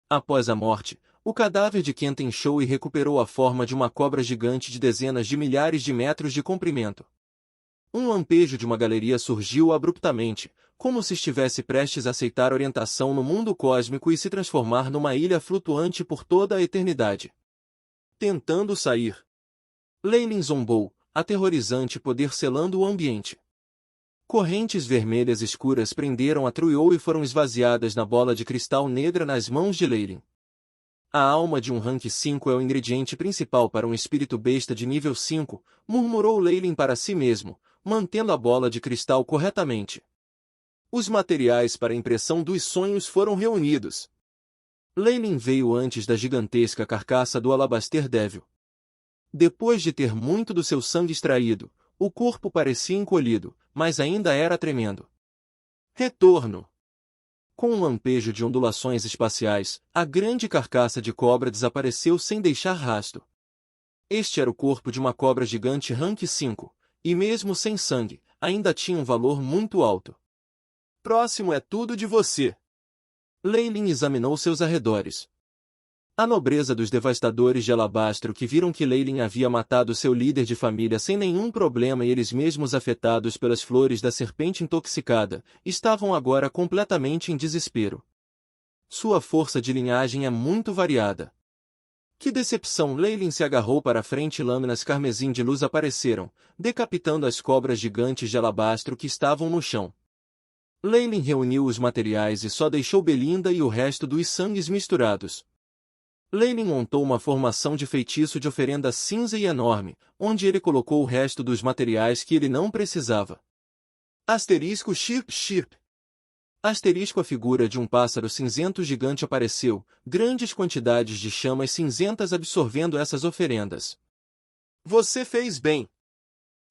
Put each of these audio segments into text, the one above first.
Após a morte, o cadáver de Quentin inchou e recuperou a forma de uma cobra gigante de dezenas de milhares de metros de comprimento. Um lampejo de uma galeria surgiu abruptamente, como se estivesse prestes a aceitar orientação no mundo cósmico e se transformar numa ilha flutuante por toda a eternidade. Tentando sair. Leyline zombou, aterrorizante poder selando o ambiente. Correntes vermelhas escuras prenderam a Truiou e foram esvaziadas na bola de cristal negra nas mãos de Leyline. A alma de um rank 5 é o ingrediente principal para um espírito besta de nível 5, murmurou Leyline para si mesmo, mantendo a bola de cristal corretamente. Os materiais para a impressão dos sonhos foram reunidos. Leyline veio antes da gigantesca carcaça do Alabaster Devil. Depois de ter muito do seu sangue extraído, o corpo parecia encolhido, mas ainda era tremendo. Retorno. Com um lampejo de ondulações espaciais, a grande carcaça de cobra desapareceu sem deixar rastro. Este era o corpo de uma cobra gigante rank 5, e mesmo sem sangue, ainda tinha um valor muito alto. Próximo é tudo de você. Leyline examinou seus arredores. A nobreza dos devastadores de Alabastro que viram que Leyline havia matado seu líder de família sem nenhum problema e eles mesmos afetados pelas flores da serpente intoxicada, estavam agora completamente em desespero. Sua força de linhagem é muito variada. Que decepção! Leyline se agarrou para a frente e lâminas carmesim de luz apareceram, decapitando as cobras gigantes de alabastro que estavam no chão. Leyline reuniu os materiais e só deixou Belinda e o resto dos sangues misturados. Leyline montou uma formação de feitiço de oferenda cinza e enorme, onde ele colocou o resto dos materiais que ele não precisava. Asterisco chirp chirp. Asterisco a figura de um pássaro cinzento gigante apareceu, grandes quantidades de chamas cinzentas absorvendo essas oferendas. Você fez bem.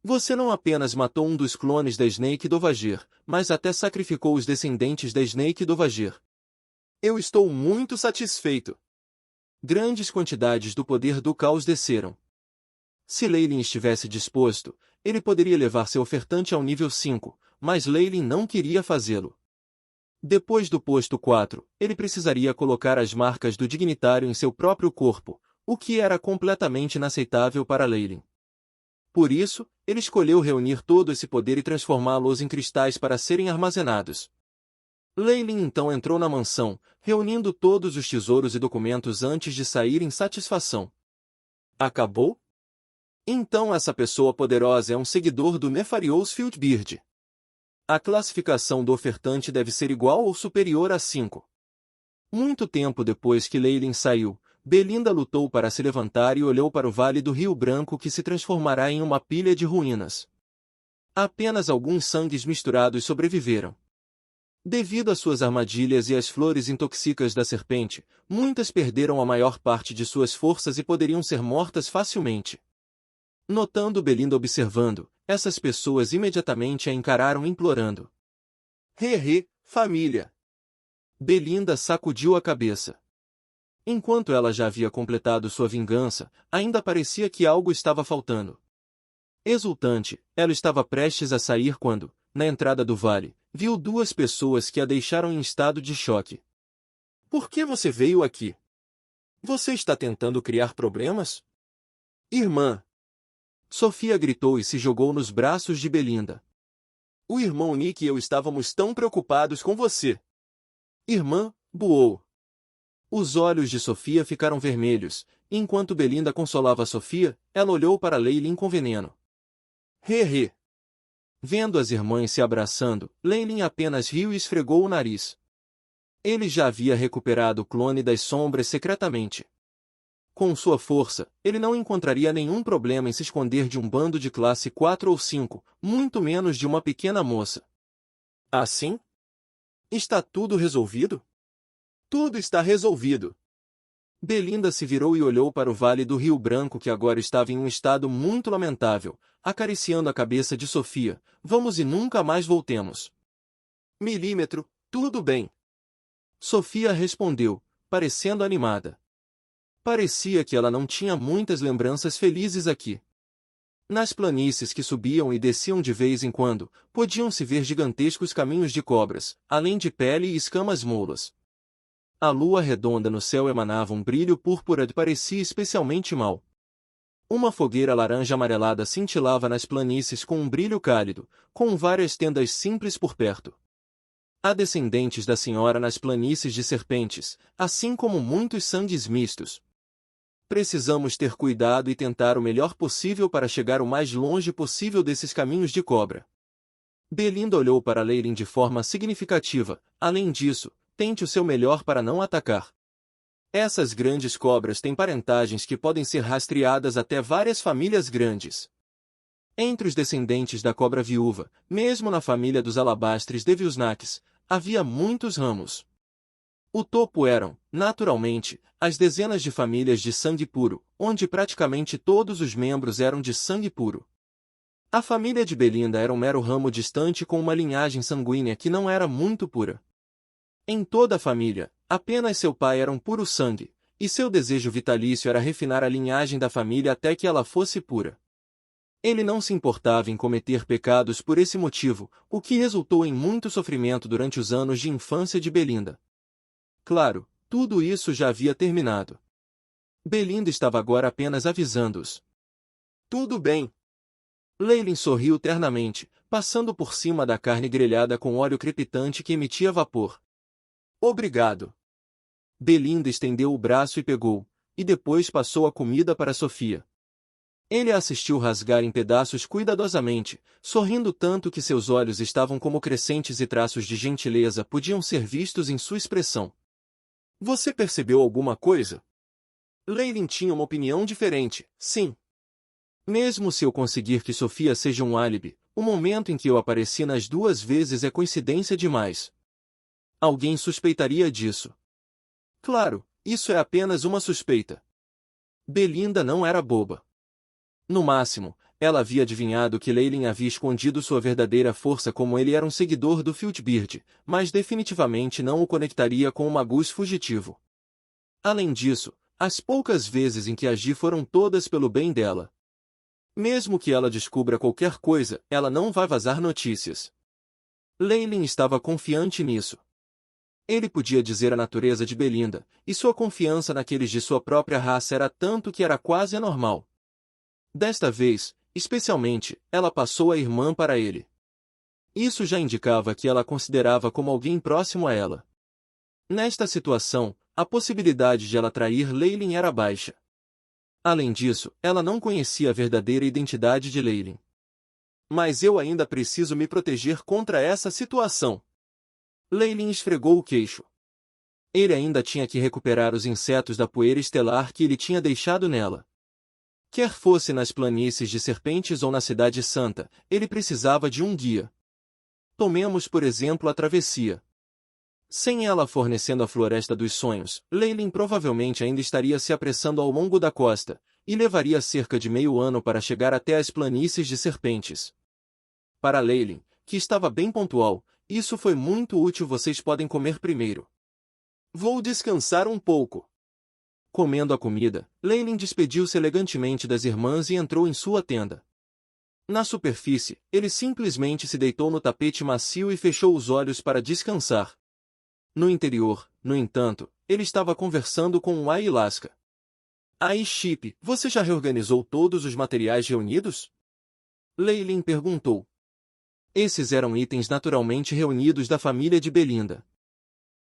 Você não apenas matou um dos clones da Snake Dovagir, mas até sacrificou os descendentes da Snake Dovagir. Eu estou muito satisfeito. Grandes quantidades do poder do caos desceram. Se Leyline estivesse disposto, ele poderia levar seu ofertante ao nível 5, mas Leyline não queria fazê-lo. Depois do posto 4, ele precisaria colocar as marcas do dignitário em seu próprio corpo, o que era completamente inaceitável para Leyline. Por isso, ele escolheu reunir todo esse poder e transformá-los em cristais para serem armazenados. Leyline então entrou na mansão, reunindo todos os tesouros e documentos antes de sair em satisfação. Acabou? Então essa pessoa poderosa é um seguidor do Nefarious Fieldbeard. A classificação do ofertante deve ser igual ou superior a 5. Muito tempo depois que Leyline saiu, Belinda lutou para se levantar e olhou para o vale do Rio Branco que se transformará em uma pilha de ruínas. Apenas alguns sangues misturados sobreviveram. Devido às suas armadilhas e às flores intoxicas da serpente, muitas perderam a maior parte de suas forças e poderiam ser mortas facilmente. Notando Belinda observando, essas pessoas imediatamente a encararam implorando. Família! Belinda sacudiu a cabeça. Enquanto ela já havia completado sua vingança, ainda parecia que algo estava faltando. Exultante, ela estava prestes a sair quando, na entrada do vale, viu duas pessoas que a deixaram em estado de choque. Por que você veio aqui? Você está tentando criar problemas? Irmã! Sofia gritou e se jogou nos braços de Belinda. O irmão Nick e eu estávamos tão preocupados com você. Irmã, buou. Os olhos de Sofia ficaram vermelhos, e enquanto Belinda consolava Sofia, ela olhou para Leyline com veneno. Vendo as irmãs se abraçando, Leyline apenas riu e esfregou o nariz. Ele já havia recuperado o clone das sombras secretamente. Com sua força, ele não encontraria nenhum problema em se esconder de um bando de classe 4 ou 5, muito menos de uma pequena moça. Assim? Está tudo resolvido? Tudo está resolvido. Belinda se virou e olhou para o vale do Rio Branco que agora estava em um estado muito lamentável, acariciando a cabeça de Sofia. Vamos e nunca mais voltemos. Milímetro, tudo bem. Sofia respondeu, parecendo animada. Parecia que ela não tinha muitas lembranças felizes aqui. Nas planícies que subiam e desciam de vez em quando, podiam-se ver gigantescos caminhos de cobras, além de pele e escamas molas. A lua redonda no céu emanava um brilho púrpura que parecia especialmente mau. Uma fogueira laranja amarelada cintilava nas planícies com um brilho cálido, com várias tendas simples por perto. Há descendentes da senhora nas planícies de serpentes, assim como muitos sangues mistos. Precisamos ter cuidado e tentar o melhor possível para chegar o mais longe possível desses caminhos de cobra. Belinda olhou para Leyline de forma significativa. Além disso, tente o seu melhor para não atacar. Essas grandes cobras têm parentagens que podem ser rastreadas até várias famílias grandes. Entre os descendentes da cobra viúva, mesmo na família dos alabastres de Vilsnax, havia muitos ramos. O topo eram, naturalmente, as dezenas de famílias de sangue puro, onde praticamente todos os membros eram de sangue puro. A família de Belinda era um mero ramo distante com uma linhagem sanguínea que não era muito pura. Em toda a família, apenas seu pai era um puro sangue, e seu desejo vitalício era refinar a linhagem da família até que ela fosse pura. Ele não se importava em cometer pecados por esse motivo, o que resultou em muito sofrimento durante os anos de infância de Belinda. Claro, tudo isso já havia terminado. Belinda estava agora apenas avisando-os. Tudo bem. Leyline sorriu ternamente, passando por cima da carne grelhada com óleo crepitante que emitia vapor. Obrigado. Belinda estendeu o braço e pegou, e depois passou a comida para Sofia. Ele a assistiu rasgar em pedaços cuidadosamente, sorrindo tanto que seus olhos estavam como crescentes e traços de gentileza podiam ser vistos em sua expressão. Você percebeu alguma coisa? Leyline tinha uma opinião diferente, sim. Mesmo se eu conseguir que Sofia seja um álibi, o momento em que eu apareci nas duas vezes é coincidência demais. Alguém suspeitaria disso. Claro, isso é apenas uma suspeita. Belinda não era boba. No máximo, ela havia adivinhado que Leyline havia escondido sua verdadeira força como ele era um seguidor do Fieldbeard, mas definitivamente não o conectaria com o Magus fugitivo. Além disso, as poucas vezes em que agi foram todas pelo bem dela. Mesmo que ela descubra qualquer coisa, ela não vai vazar notícias. Leyline estava confiante nisso. Ele podia dizer a natureza de Belinda, e sua confiança naqueles de sua própria raça era tanto que era quase anormal. Desta vez, especialmente, ela passou a irmã para ele. Isso já indicava que ela a considerava como alguém próximo a ela. Nesta situação, a possibilidade de ela trair Leyline era baixa. Além disso, ela não conhecia a verdadeira identidade de Leyline. Mas eu ainda preciso me proteger contra essa situação. Leyline esfregou o queixo. Ele ainda tinha que recuperar os insetos da poeira estelar que ele tinha deixado nela. Quer fosse nas planícies de Serpentes ou na Cidade Santa, ele precisava de um guia. Tomemos por exemplo a travessia. Sem ela fornecendo a Floresta dos Sonhos, Leyline provavelmente ainda estaria se apressando ao longo da costa, e levaria cerca de meio ano para chegar até as planícies de Serpentes. Para Leyline, que estava bem pontual, isso foi muito útil. Vocês podem comer primeiro. Vou descansar um pouco. Comendo a comida, Leyline despediu-se elegantemente das irmãs e entrou em sua tenda. Na superfície, ele simplesmente se deitou no tapete macio e fechou os olhos para descansar. No interior, no entanto, ele estava conversando com o Ailasca. Chip, você já reorganizou todos os materiais reunidos? Leyline perguntou. Esses eram itens naturalmente reunidos da família de Belinda.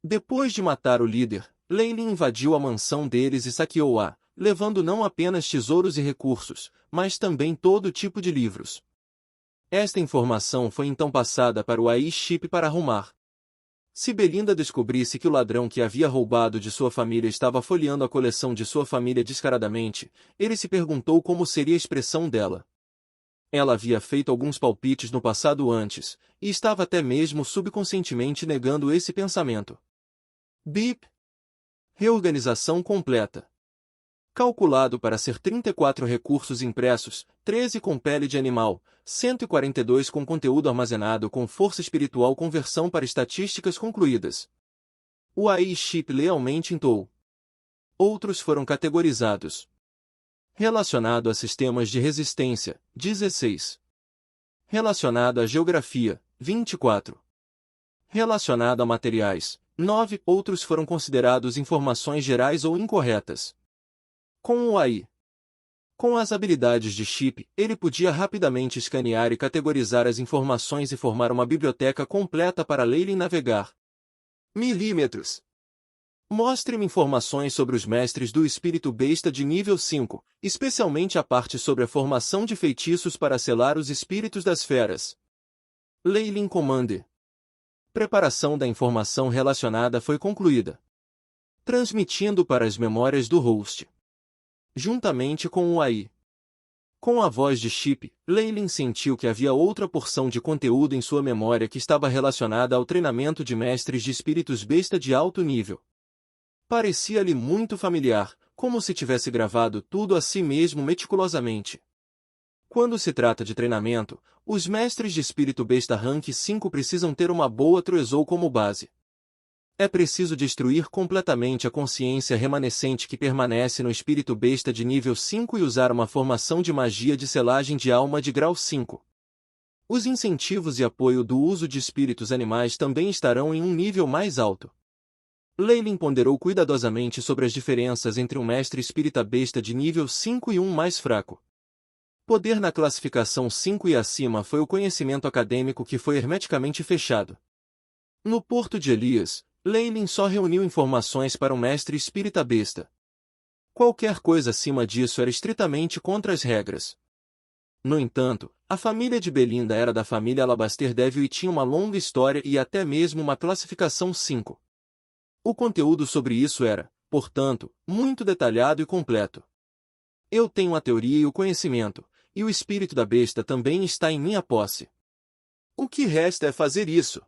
Depois de matar o líder, Leyline invadiu a mansão deles e saqueou-a, levando não apenas tesouros e recursos, mas também todo tipo de livros. Esta informação foi então passada para o Chip para arrumar. Se Belinda descobrisse que o ladrão que havia roubado de sua família estava folheando a coleção de sua família descaradamente, ele se perguntou como seria a expressão dela. Ela havia feito alguns palpites no passado antes, e estava até mesmo subconscientemente negando esse pensamento. Bip! Reorganização completa. Calculado para ser 34 recursos impressos, 13 com pele de animal, 142 com conteúdo armazenado com força espiritual. Conversão para estatísticas concluídas. O Chip lealmente entoou. Outros foram categorizados. Relacionado a sistemas de resistência, 16. Relacionado à geografia, 24. Relacionado a materiais, 9. Outros foram considerados informações gerais ou incorretas. Com o AI. Com as habilidades de Chip, ele podia rapidamente escanear e categorizar as informações e formar uma biblioteca completa para Leylin navegar. Milímetros. Mostre-me informações sobre os mestres do espírito besta de nível 5, especialmente a parte sobre a formação de feitiços para selar os espíritos das feras. Leylin Commander. Preparação da informação relacionada foi concluída. Transmitindo para as memórias do host. Juntamente com o AI. Com a voz de Chip, Leylin sentiu que havia outra porção de conteúdo em sua memória que estava relacionada ao treinamento de mestres de espíritos besta de alto nível. Parecia-lhe muito familiar, como se tivesse gravado tudo a si mesmo meticulosamente. Quando se trata de treinamento, os mestres de espírito besta Rank 5 precisam ter uma boa Truezou como base. É preciso destruir completamente a consciência remanescente que permanece no espírito besta de nível 5 e usar uma formação de magia de selagem de alma de grau 5. Os incentivos e apoio do uso de espíritos animais também estarão em um nível mais alto. Leylin ponderou cuidadosamente sobre as diferenças entre um mestre espírita besta de nível 5 e um mais fraco. Poder na classificação 5 e acima foi o conhecimento acadêmico que foi hermeticamente fechado. No Porto de Elias, Leylin só reuniu informações para um mestre espírita besta. Qualquer coisa acima disso era estritamente contra as regras. No entanto, a família de Belinda era da família Alabaster Devil e tinha uma longa história e até mesmo uma classificação 5. O conteúdo sobre isso era, portanto, muito detalhado e completo. Eu tenho a teoria e o conhecimento, e o espírito da besta também está em minha posse. O que resta é fazer isso.